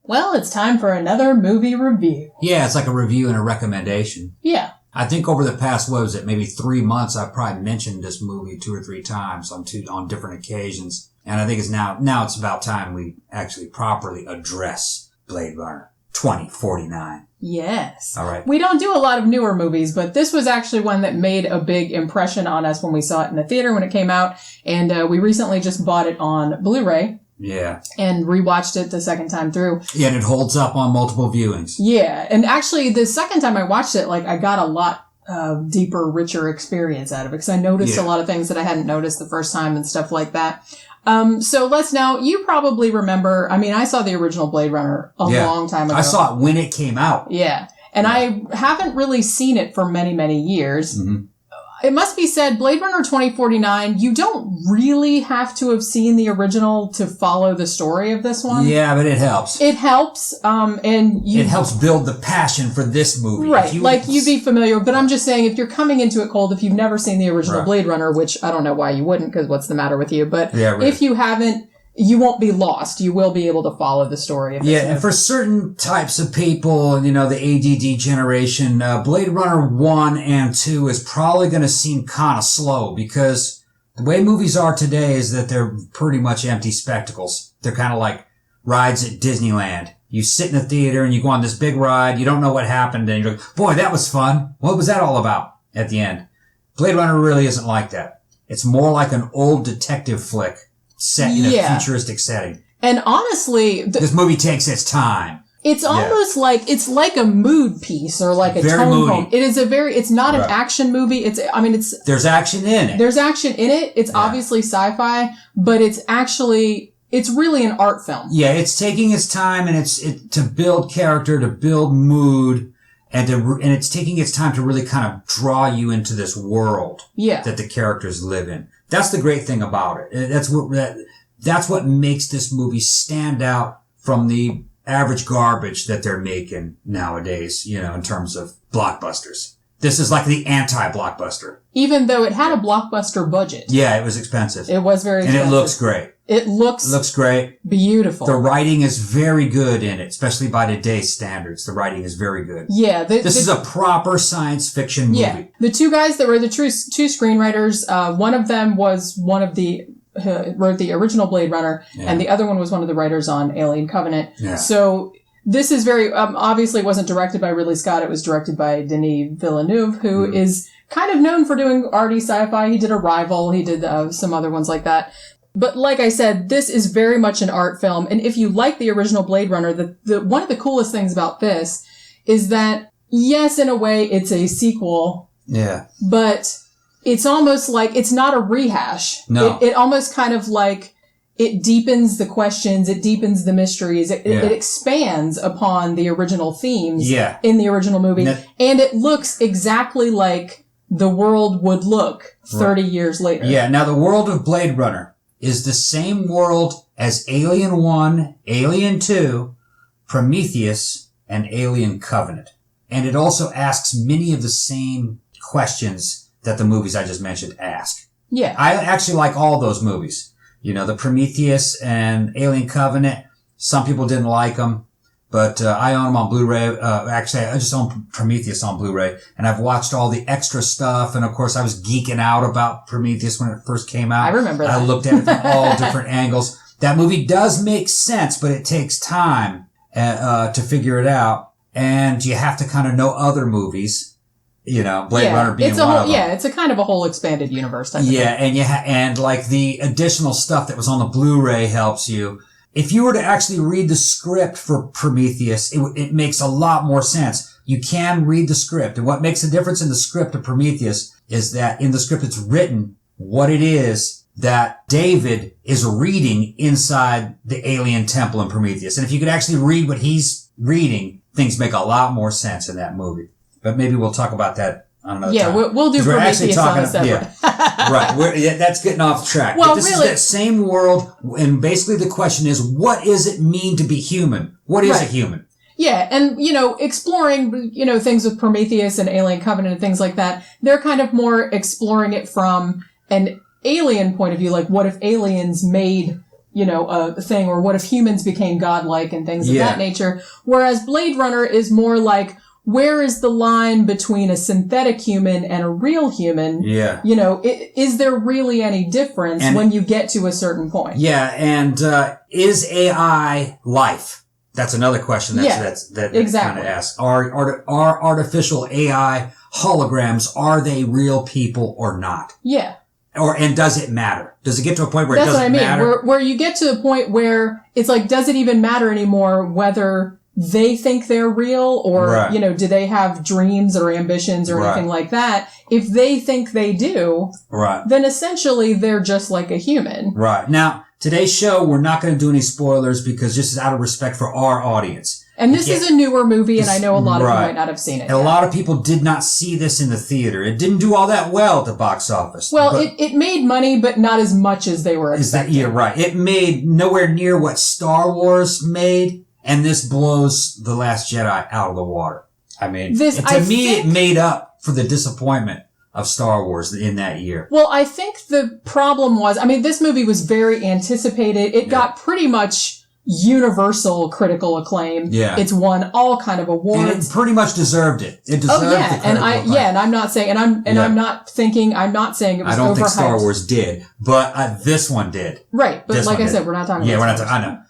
Well, it's time for another movie review. Yeah, it's like a review and a recommendation. Yeah. I think over the past, maybe 3 months, I've probably mentioned this movie 2 or 3 times on different occasions. And I think it's now it's about time we actually properly address Blade Runner 2049. Yes. All right. We don't do a lot of newer movies, but this was actually one that made a big impression on us when we saw it in the theater when it came out. And we recently just bought it on Blu-ray. Yeah. And rewatched it the second time through. Yeah, and it holds up on multiple viewings. Yeah. And actually, the second time I watched it, I got a lot deeper, richer experience out of it because I noticed a lot of things that I hadn't noticed the first time and stuff like that. So you probably remember, I saw the original Blade Runner a long time ago. I saw it when it came out. Yeah. And I haven't really seen it for many, many years. Mm-hmm. It must be said, Blade Runner 2049, you don't really have to have seen the original to follow the story of this one. Yeah, but it helps. It helps. It helps build the passion for this movie. Right. You'd be familiar. But I'm just saying, if you're coming into it cold, if you've never seen the original Blade Runner, which I don't know why you wouldn't, because what's the matter with you? But if you haven't, you won't be lost. You will be able to follow the story of this movie. And for certain types of people, the ADD generation, Blade Runner 1 and 2 is probably going to seem kind of slow because the way movies are today is that they're pretty much empty spectacles. They're kind of like rides at Disneyland. You sit in the theater and you go on this big ride. You don't know what happened. And you're like, boy, that was fun. What was that all about at the end? Blade Runner really isn't like that. It's more like an old detective flick set in a futuristic setting. And honestly, this movie takes its time. It's almost it's like a mood piece or like a tone home. It is it's not an action movie. There's action in it. There's action in it. It's obviously sci-fi, but it's really an art film. Yeah, it's taking its time and it's to build character, to build mood, and it's taking its time to really kind of draw you into this world that the characters live in. That's the great thing about it. That's what makes this movie stand out from the average garbage that they're making nowadays, in terms of blockbusters. This is like the anti-blockbuster. Even though it had a blockbuster budget. Yeah, it was expensive. It was very expensive. And it looks great. It looks great. Beautiful. The writing is very good in it, especially by today's standards. The writing is very good. Yeah. This is a proper science fiction movie. Yeah. The two guys that were the two screenwriters, one of them was one of the wrote the original Blade Runner, and the other one was one of the writers on Alien Covenant. Yeah. So this is very obviously it wasn't directed by Ridley Scott. It was directed by Denis Villeneuve, who is kind of known for doing arty sci-fi. He did Arrival. He did some other ones like that. But like I said, this is very much an art film. And if you like the original Blade Runner, the one of the coolest things about this is that, yes, in a way, it's a sequel. Yeah. But it's almost like it's not a rehash. No. It almost kind of it deepens the questions. It deepens the mysteries. It expands upon the original themes in the original movie. And it looks exactly like the world would look 30 years later. Yeah. Now, the world of Blade Runner is the same world as Alien 1, Alien 2, Prometheus, and Alien Covenant. And it also asks many of the same questions that the movies I just mentioned ask. Yeah. I actually like all those movies. The Prometheus and Alien Covenant, some people didn't like them, but I own them on Blu-ray. Actually, I just own Prometheus on Blu-ray, and I've watched all the extra stuff. And of course, I was geeking out about Prometheus when it first came out. I remember that. I looked at it from all different angles. That movie does make sense, but it takes time to figure it out, and you have to kind of know other movies. Blade Runner being one of them. Yeah, it's a kind of a whole expanded universe type of thing. And like the additional stuff that was on the Blu-ray helps you. If you were to actually read the script for Prometheus, it makes a lot more sense. You can read the script. And what makes the difference in the script of Prometheus is that in the script it's written what it is that David is reading inside the alien temple in Prometheus. And if you could actually read what he's reading, things make a lot more sense in that movie. But maybe we'll talk about that on another time. Yeah, we'll do Prometheus on a separate. Right. That's getting off track. Well, but this is that same world, and basically the question is, what does it mean to be human? What is a human? Yeah, and, exploring, things with Prometheus and Alien Covenant and things like that, they're kind of more exploring it from an alien point of view. Like, what if aliens made a thing, or what if humans became godlike and things of that nature. Whereas Blade Runner is more like, where is the line between a synthetic human and a real human? Yeah. Is there really any difference when you get to a certain point? Yeah. And, is AI life? That's another question that kind of asks. Are artificial AI holograms, are they real people or not? Yeah. And does it matter? Does it get to a point where it doesn't matter? That's what I mean. Where you get to a point where it's like, does it even matter anymore whether they think they're real or, do they have dreams or ambitions or anything like that? If they think they do, then essentially they're just like a human. Right. Now, today's show, we're not going to do any spoilers because just out of respect for our audience. And this is a newer movie, and I know a lot of you might not have seen it. And a lot of people did not see this in the theater. It didn't do all that well at the box office. Well, it made money, but not as much as they were expecting. It made nowhere near what Star Wars made, and this blows The Last Jedi out of the water. I mean, it made up for the disappointment of Star Wars in that year. Well, I think the problem was, this movie was very anticipated. It got pretty much universal critical acclaim. Yeah. It's won all kind of awards. And it pretty much deserved it. It deserved the critical acclaim. And I'm not saying, I'm not saying it was overhyped. I don't think Star Wars did, but this one did. Right. But like I said, we're not talking about we're not talking, I know.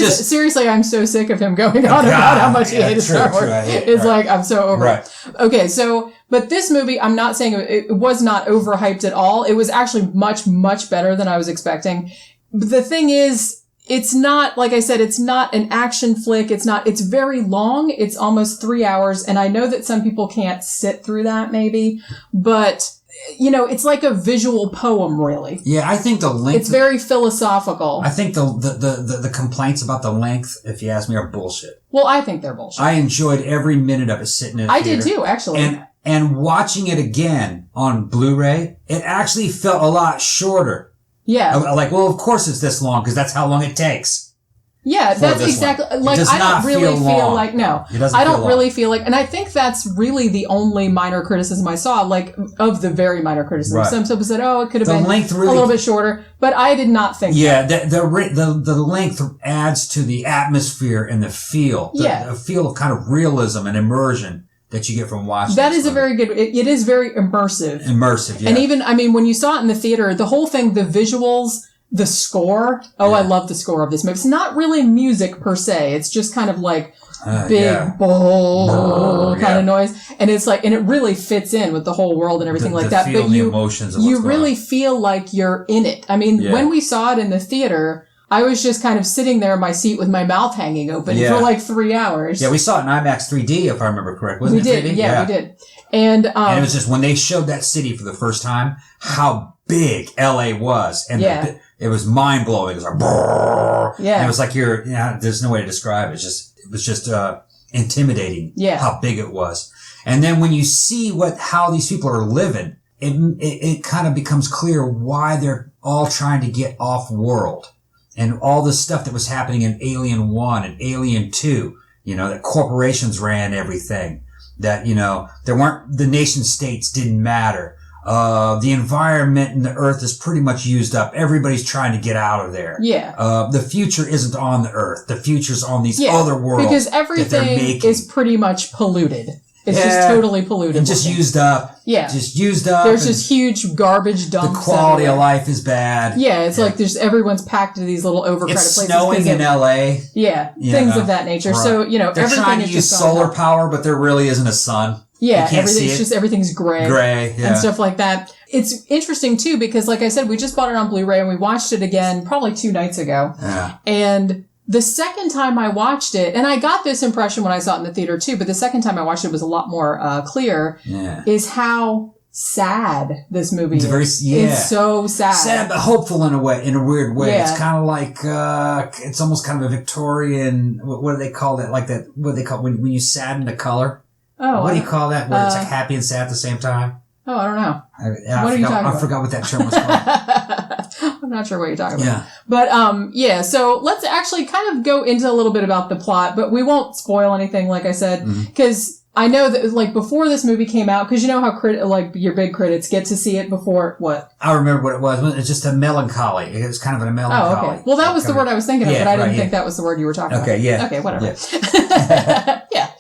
Seriously, I'm so sick of him going on about how much he hated Star Wars. It's like, I'm so over it. Okay, so, but this movie, I'm not saying it was not overhyped at all. It was actually much, much better than I was expecting. But the thing is, it's not, like I said, it's not an action flick. It's very long. It's almost 3 hours. And I know that some people can't sit through that maybe, but it's like a visual poem, really. Yeah, I think the length. It's very philosophical. I think the complaints about the length, if you ask me, are bullshit. Well, I think they're bullshit. I enjoyed every minute of it sitting in a theater. I did too, actually. And watching it again on Blu-ray, it actually felt a lot shorter. Yeah. Like, well, of course it's this long because that's how long it takes. Yeah, that's exactly, like, I don't really feel like, I don't really feel like, and I think that's really the only minor criticism I saw, like, of the very minor criticism. Right. Some people said, it could have been a little bit shorter, but I did not think that. The length adds to the atmosphere and the feel. The feel of kind of realism and immersion that you get from watching. That is a very good, it is very immersive. Yeah. And even, when you saw it in the theater, the whole thing, the visuals, the score. I love the score of this movie. It's not really music per se. It's just kind of like big kind of noise. And it's like, and it really fits in with the whole world and everything like that. But you really feel like you're in it. When we saw it in the theater, I was just kind of sitting there in my seat with my mouth hanging open for like 3 hours. Yeah, we saw it in IMAX 3D, if I remember correctly. We did. We did. And it was just when they showed that city for the first time, how big LA was. And it was mind blowing. It was like, brrr. Yeah. And it was like there's no way to describe it. It was just intimidating how big it was. And then when you see how these people are living, it kind of becomes clear why they're all trying to get off world. And all the stuff that was happening in Alien 1 and Alien 2, that corporations ran everything. That, the nation states didn't matter. The environment and the earth is pretty much used up. Everybody's trying to get out of there. Yeah. The future isn't on the earth. The future's on these other worlds. Because everything is pretty much polluted. It's just totally polluted. And just used up. Yeah. Just used up. There's just huge garbage dumps. The quality of life is bad. Yeah, it's like everyone's packed into these little overcrowded places. It's snowing in LA. Yeah, things of that nature. Right. So, they're everything trying to use solar power, but there really isn't a sun. Yeah, everything's gray. And stuff like that. It's interesting too because, like I said, we just bought it on Blu-ray and we watched it again probably 2 nights ago. Yeah. And the second time I watched it, and I got this impression when I saw it in the theater too, but the second time I watched it was a lot more clear, is how sad this movie is. It's so sad. Sad, but hopeful in a weird way. Yeah. It's kind of like, it's almost kind of a Victorian, what do they call that? Like that, what do they call when you sadden the color? Oh. What do you call that? Where it's like happy and sad at the same time? Oh, I don't know. I forgot what that term was called. I'm not sure what you're talking about. Yeah. But, so let's actually kind of go into a little bit about the plot, but we won't spoil anything, like I said, because I know that, like, before this movie came out, because you know how your big critics get to see it before what? I remember what it was. It's just a melancholy. It was kind of a melancholy. Oh, okay. Well, that was the word I was thinking of, but I didn't think that was the word you were talking about. Okay, yeah. Okay, whatever. Yeah. Yeah.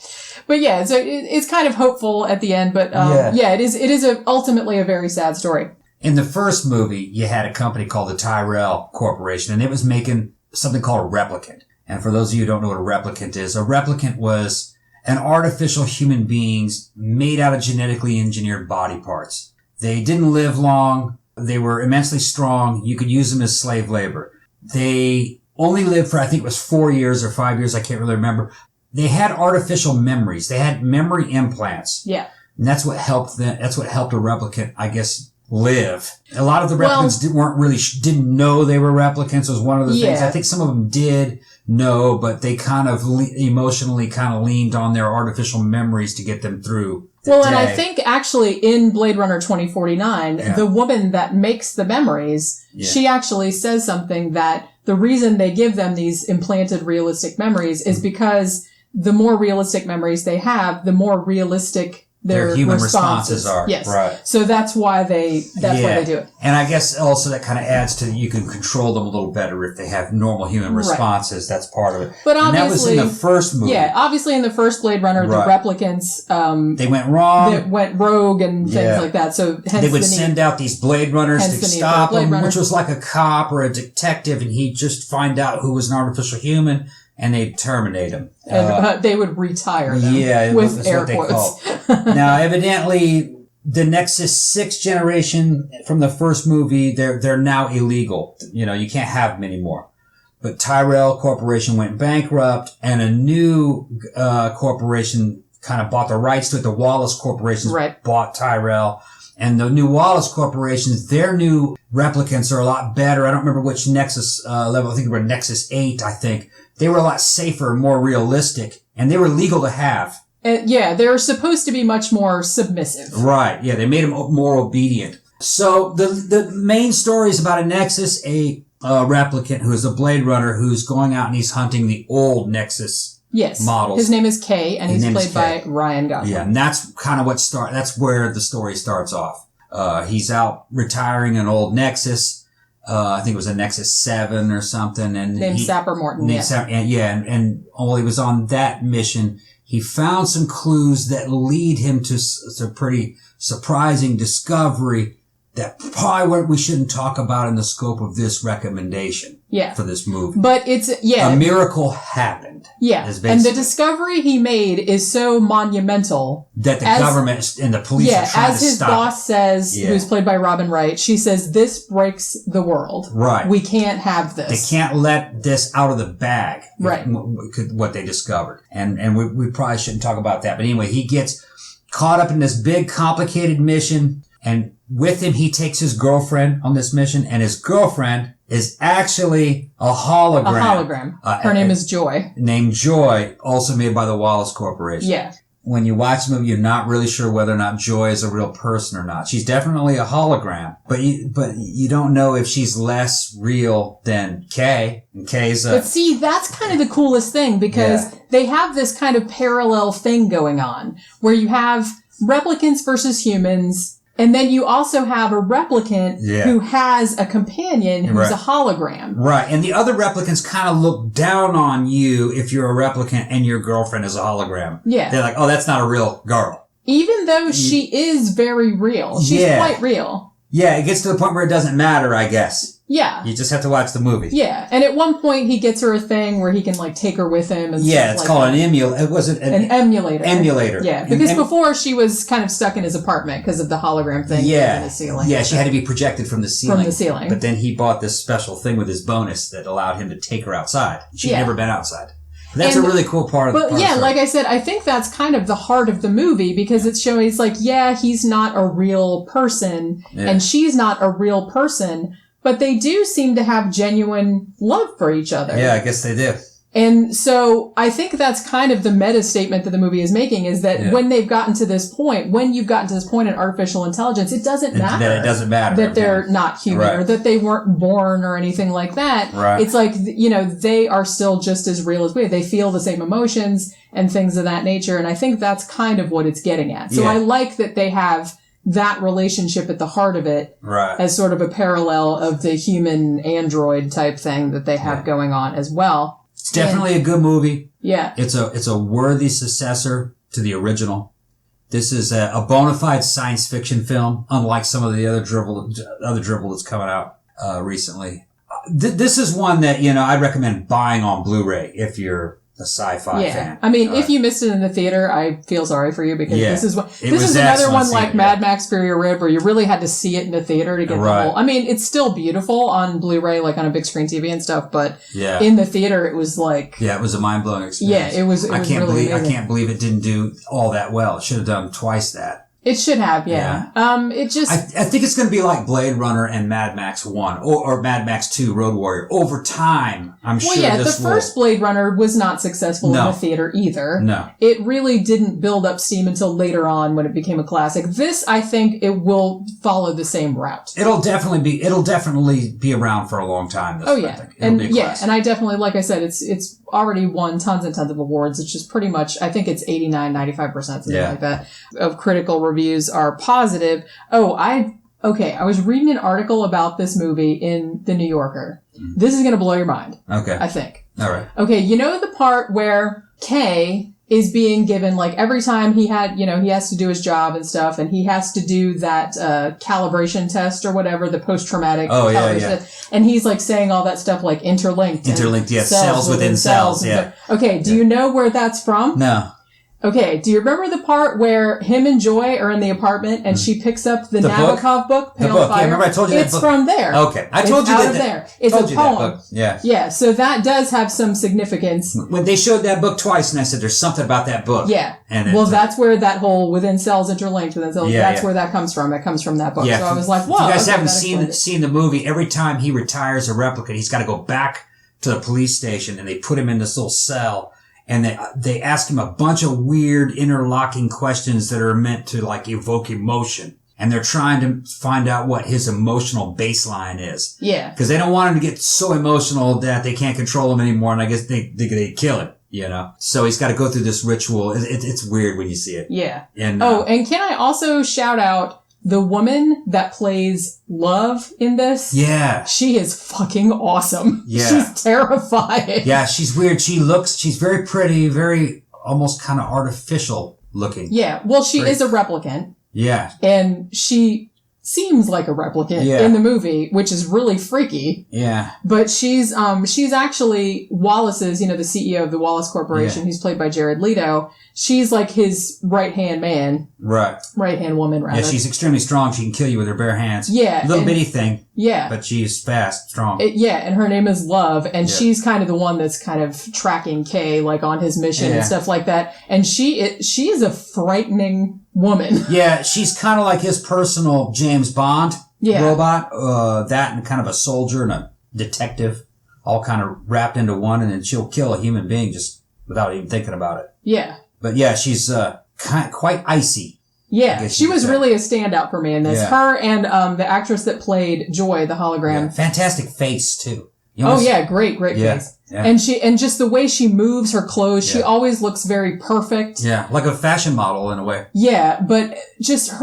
But yeah, so it's kind of hopeful at the end, but it is ultimately a very sad story. In the first movie, you had a company called the Tyrell Corporation, and it was making something called a replicant. And for those of you who don't know what a replicant is, a replicant was an artificial human beings made out of genetically engineered body parts. They didn't live long. They were immensely strong. You could use them as slave labor. They only lived for, I think it was 4 years or 5 years. I can't really remember. They had artificial memories. They had memory implants. Yeah. And that's what helped them. That's what helped a replicant, I guess, live. A lot of the replicants didn't know they were replicants was one of the things. I think some of them did know, but they kind of emotionally leaned on their artificial memories to get them through the day. And I think actually in Blade Runner 2049, the woman that makes the memories, she actually says something that the reason they give them these implanted realistic memories is because the more realistic memories they have, the more realistic their human responses are. Yes. Right. So that's why they do it. And I guess also that kind of adds to you can control them a little better if they have normal human responses. That's part of it. But and that was in the first movie. Yeah, obviously in the first Blade Runner, the replicants they went wrong. They went rogue and things like that. So hence they would send out these Blade Runners to stop them, which was like a cop or a detective, and he'd just find out who was an artificial human. And they'd terminate them. And they would retire them. Yeah, with that's air what they quotes. call. Now, evidently, the Nexus 6 generation from the first movie, they're now illegal. You know, you can't have them anymore. But Tyrell Corporation went bankrupt, and a new corporation kind of bought the rights to it. The Wallace Corporation bought Tyrell. And the new Wallace Corporations, their new replicants are a lot better. I don't remember which Nexus level. I think they were Nexus 8, I think. They were a lot safer, more realistic, and they were legal to have. They're supposed to be much more submissive. Right, yeah, they made them more obedient. So the main story is about a Nexus 8 replicant who is a Blade Runner who's going out and he's hunting the old Nexus models. His name is Kay, and he's played by Ryan Gosling. Yeah, and that's kind of that's where the story starts off. He's out retiring an old Nexus. I think it was a Nexus 7 or something. And named Sapper Morton. And while he was on that mission, he found some clues that lead him to a pretty surprising discovery that probably we shouldn't talk about in the scope of this recommendation for this movie. But it's, a miracle happened. Yeah. And the discovery he made is so monumental. That the government and the police are trying to stop. As his boss says, who's played by Robin Wright, she says, this breaks the world. Right. We can't have this. They can't let this out of the bag. Right. What they discovered. And we probably shouldn't talk about that. But anyway, he gets caught up in this big, complicated mission. And with him, he takes his girlfriend on this mission. And his girlfriend is actually a hologram. Her name is Joy. Named Joy, also made by the Wallace Corporation. Yeah. When you watch the movie, you're not really sure whether or not Joy is a real person or not. She's definitely a hologram, but you don't know if she's less real than Kay. And Kay's But see, that's kind of the coolest thing because they have this kind of parallel thing going on where you have replicants versus humans. And then you also have a replicant who has a companion who's a hologram. Right. And the other replicants kind of look down on you if you're a replicant and your girlfriend is a hologram. Yeah. They're like, oh, that's not a real girl. Even though she is very real. She's quite real. Yeah, it gets to the point where it doesn't matter, I guess. Yeah. You just have to watch the movie. Yeah. And at one point he gets her a thing where he can like take her with him and it's called an emulator. Was it an emulator? Emulator. Yeah. Because before she was kind of stuck in his apartment because of the hologram thing in the ceiling. Yeah, she had to be projected from the ceiling. From the ceiling. But then he bought this special thing with his bonus that allowed him to take her outside. She'd never been outside. That's a really cool part of the story. But like I said, I think that's kind of the heart of the movie because it's showing it's like, he's not a real person and she's not a real person. But they do seem to have genuine love for each other. Yeah, I guess they do. And so I think that's kind of the meta statement that the movie is making, is that when you've gotten to this point in artificial intelligence, it doesn't matter. That it doesn't matter. That they're not human or that they weren't born or anything like that. Right. It's like, they are still just as real as we are. They feel the same emotions and things of that nature. And I think that's kind of what it's getting at. So I like that they have that relationship at the heart of it as sort of a parallel of the human android type thing that they have going on as well. It's definitely a good movie. Yeah. It's a worthy successor to the original. This is a bona fide science fiction film, unlike some of the other dribble that's coming out recently. This is one that, I'd recommend buying on Blu-ray if you're a sci-fi fan. I mean, if you missed it in the theater, I feel sorry for you, because this is another one like Mad Max Fury Road, where you really had to see it in the theater to get the whole. I mean, it's still beautiful on Blu-ray, like on a big screen TV and stuff, but in the theater, it was like it was a mind-blowing experience. Yeah, it was. I can't believe it didn't do all that well. It should have done twice that. It should have, It just... I think it's going to be like Blade Runner and Mad Max 1, or Mad Max 2, Road Warrior. Over time, I'm sure the first Blade Runner was not successful in the theater either. No. It really didn't build up steam until later on when it became a classic. This, I think, it will follow the same route. It'll definitely be around for a long time. And I definitely, like I said, it's already won tons and tons of awards. It's just pretty much, I think it's 89-95%, something like that, of critical reviews are positive. I was reading an article about this movie in The New Yorker. This is going to blow your mind. Okay. I think. All right. Okay, you know the part where Kay is being given, like, every time he has to do his job and stuff, and he has to do that calibration test or whatever, the post-traumatic calibration test, and he's, like, saying all that stuff, like, interlinked, cells within cells, Okay, do you know where that's from? No. Okay, do you remember the part where him and Joy are in the apartment and she picks up the Nabokov book, Pale Fire? Yeah, remember I told you it's that book? from there. Okay. I told you that. It's out of there. It's a poem. Yeah. Yeah, so that does have some significance. When they showed that book twice, and I said, there's something about that book. Yeah. And that's where that whole within cells interlinked within cells, where that comes from. It comes from that book. Yeah, so I was like, whoa. If you guys haven't seen the movie, every time he retires a replicant, he's got to go back to the police station, and they put him in this little cell. And they ask him a bunch of weird interlocking questions that are meant to, like, evoke emotion. And they're trying to find out what his emotional baseline is. Yeah. Because they don't want him to get so emotional that they can't control him anymore, and I guess they kill him, So he's got to go through this ritual. It's weird when you see it. Yeah. And, and can I also shout out the woman that plays Love in this? Yeah. She is fucking awesome. Yeah. She's terrifying. Yeah, she's weird. She's very pretty, very almost kind of artificial looking. Yeah. Well, she is a replicant. Yeah. And she seems like a replicant in the movie, which is really freaky. Yeah. But she's actually Wallace's, the CEO of the Wallace Corporation, who's played by Jared Leto. She's like his right-hand man. Right. Right-hand woman, rather. Yeah, she's extremely strong. She can kill you with her bare hands. Yeah. Little bitty thing. Yeah. But she's fast, strong. And her name is Love, and she's kind of the one that's kind of tracking Kay, like, on his mission and stuff like that. And she is a frightening woman. Yeah, she's kind of like his personal James Bond robot. That and kind of a soldier and a detective, all kind of wrapped into one, and then she'll kill a human being just without even thinking about it. Yeah. But yeah, she's quite icy. Yeah, she was really a standout for me in this. Yeah. Her and the actress that played Joy, the hologram. Yeah. Fantastic face, too. Great face. Yeah. And just the way she moves her clothes, she always looks very perfect. Yeah, like a fashion model in a way. Yeah, but just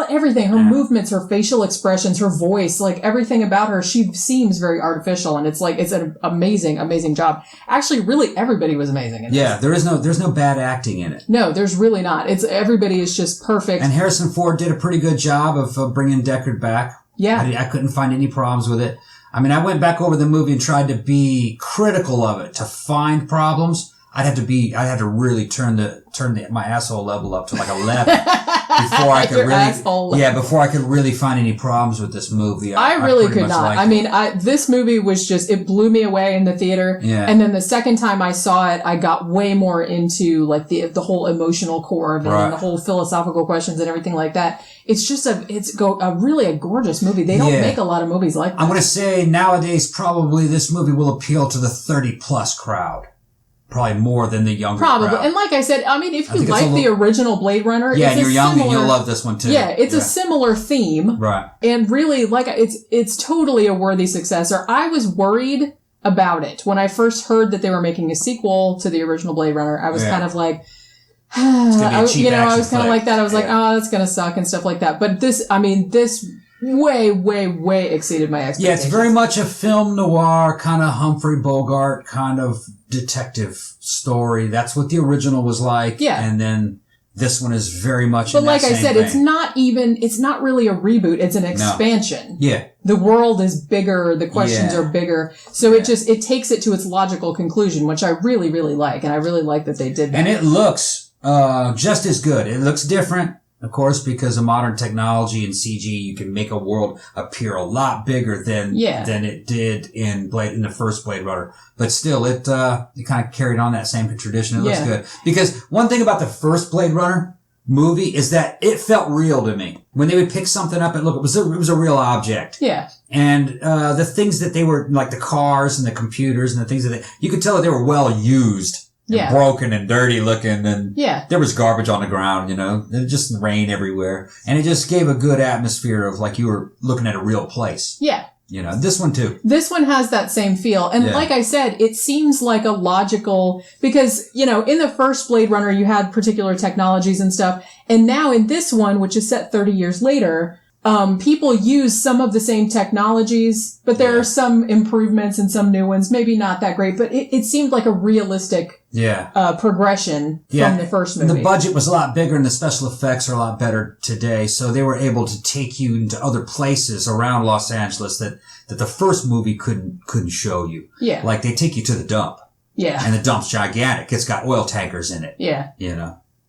everything, her movements, her facial expressions, her voice, like everything about her, she seems very artificial, and it's an amazing, amazing job. Actually, really everybody was amazing in this. there's no bad acting in it. No, there's really not. Everybody is just perfect. And Harrison Ford did a pretty good job of bringing Deckard back. Yeah. I couldn't find any problems with it. I mean, I went back over the movie and tried to be critical of it to find problems. I'd have to really turn my asshole level up to like 11 before I could really find any problems with this movie. I really could not. I mean, this movie was it blew me away in the theater. Yeah. And then the second time I saw it, I got way more into like the whole emotional core of it and the whole philosophical questions and everything like that. It's just really a gorgeous movie. They don't make a lot of movies like that. I'm going to say nowadays probably this movie will appeal to the 30 plus crowd. probably more than the younger Probably. crowd. And like I said, I mean, if you like the original Blade Runner, yeah, and you're young similar, and you'll love this one too. Yeah, it's a similar theme. Right. And really, like, it's totally a worthy successor. I was worried about it. When I first heard that they were making a sequel to the original Blade Runner, I was kind of like, I was kind of like that. I was like, oh, that's going to suck and stuff like that. But this way, way, way exceeded my expectations. Yeah, it's very much a film noir, kind of Humphrey Bogart kind of detective story. That's what the original was like. Yeah. And then this one is very much in that same vein. But like I said, it's not really a reboot. It's an expansion. No. Yeah. The world is bigger. The questions are bigger. So it takes it to its logical conclusion, which I really, really like. And I really like that they did that. And it looks just as good. It looks different. Of course, because of modern technology and CG, you can make a world appear a lot bigger than it did in the first Blade Runner. But still, it kind of carried on that same tradition. It looks good. Because one thing about the first Blade Runner movie is that it felt real to me. When they would pick something up and look, it was a real object. Yeah. And the things that they were, like the cars and the computers and the things that you could tell that they were well used. And broken and dirty looking, and there was garbage on the ground, there was just rain everywhere. And it just gave a good atmosphere of like you were looking at a real place. Yeah. This one too. This one has that same feel. And like I said, it seems like a logical, because, in the first Blade Runner, you had particular technologies and stuff. And now in this one, which is set 30 years later, people use some of the same technologies, but there are some improvements and some new ones, maybe not that great, but it seemed like a realistic progression from the first movie. The budget was a lot bigger and the special effects are a lot better today, so they were able to take you into other places around Los Angeles that the first movie couldn't show you. Yeah. Like they take you to the dump. Yeah. And the dump's gigantic. It's got oil tankers in it. Yeah.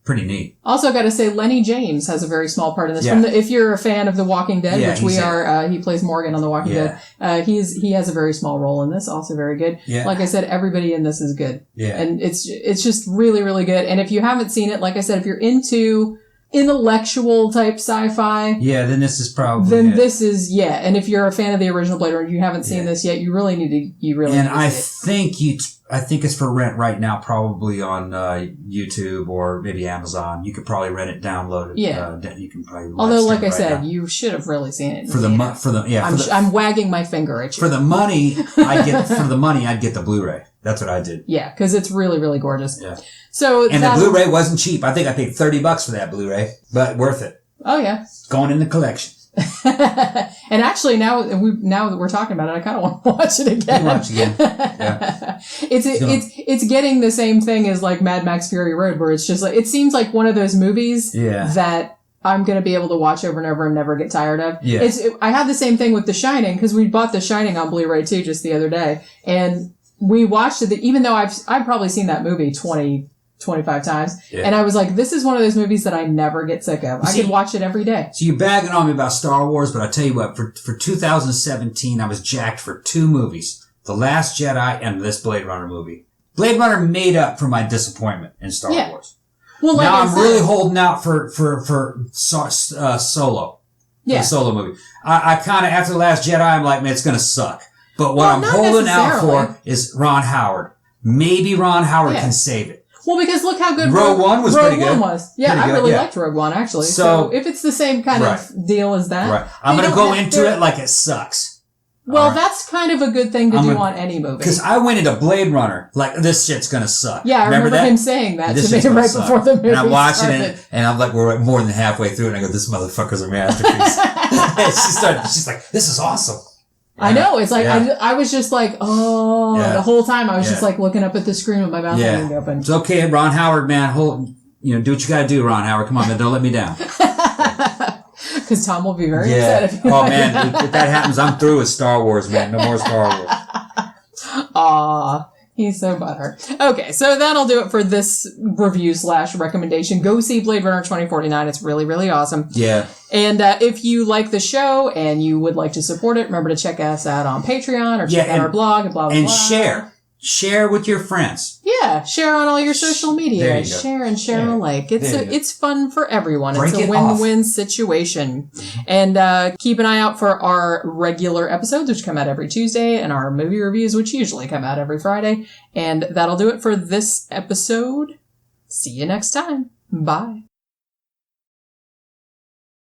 Pretty neat. Also got to say, Lenny James has a very small part in this. If you're a fan of The Walking Dead, which we are, he plays Morgan on The Walking Dead. He has a very small role in this, also very good. Yeah. Like I said, everybody in this is good. Yeah. And it's just really, really good. And if you haven't seen it, like I said, if you're into intellectual type sci-fi. Yeah, then this is probably this is, and if you're a fan of the original Blade Runner, you haven't seen this yet, you really need to, I think it's for rent right now, probably on YouTube or maybe Amazon. You could probably rent it, download it. Yeah. You can probably. Although, like I said, you should have really seen it. I'm wagging my finger at you. For the money, I'd get the Blu-ray. That's what I did. Yeah, because it's really, really gorgeous. Yeah. And the Blu-ray wasn't cheap. I think I paid $30 for that Blu-ray, but worth it. Oh yeah. Going in the collection. And actually, now that we're talking about it, I kind of want to watch it again. Watch again. Yeah. It's getting the same thing as like Mad Max Fury Road, where it's just like, it seems like one of those movies that I'm going to be able to watch over and over and never get tired of. Yeah. I had the same thing with The Shining, because we bought The Shining on Blu-ray too just the other day, and we watched it, even though I've probably seen that movie 25 times. Yeah. And I was like, this is one of those movies that I never get sick of. I could watch it every day. So you're bagging on me about Star Wars, but I'll tell you what, for 2017, I was jacked for two movies. The Last Jedi and this Blade Runner movie. Blade Runner made up for my disappointment in Star Wars. Well, like now I'm really holding out for Solo. Yeah. The Solo movie. I kind of, after The Last Jedi, I'm like, man, it's going to suck. But what I'm holding out for is Ron Howard. Maybe Ron Howard can save it. Well, because look how good Rogue One was pretty good. Rogue One was. Yeah, I really liked Rogue One, actually. So if it's the same kind of deal as that. Right. I'm going to go into it like it sucks. Well, that's kind of a good thing to do on any movie. Because I went into Blade Runner like, this shit's going to suck. Yeah, I remember him saying that to me right before the movie And I'm watching it, and I'm like, we're more than halfway through, and I go, this motherfucker's a masterpiece. She's like, this is awesome. I know. It's like, I was just like, the whole time I was just like looking up at the screen with my mouth hanging open. It's okay, Ron Howard, man. Do what you gotta do, Ron Howard. Come on, man. Don't let me down. Because Tom will be very upset if you man. If that happens, I'm through with Star Wars, man. No more Star Wars. Aw. He's so butthurt. Okay, so that'll do it for this review/recommendation. Go see Blade Runner 2049. It's really, really awesome. Yeah. And if you like the show and you would like to support it, remember to check us out on Patreon or check out our blog and blah, blah, blah. And share. Share with your friends. Yeah, share on all your social media. There you go. Share and share alike. It's fun for everyone. Break it's a win-win situation. And keep an eye out for our regular episodes, which come out every Tuesday, and our movie reviews, which usually come out every Friday. And that'll do it for this episode. See you next time. Bye.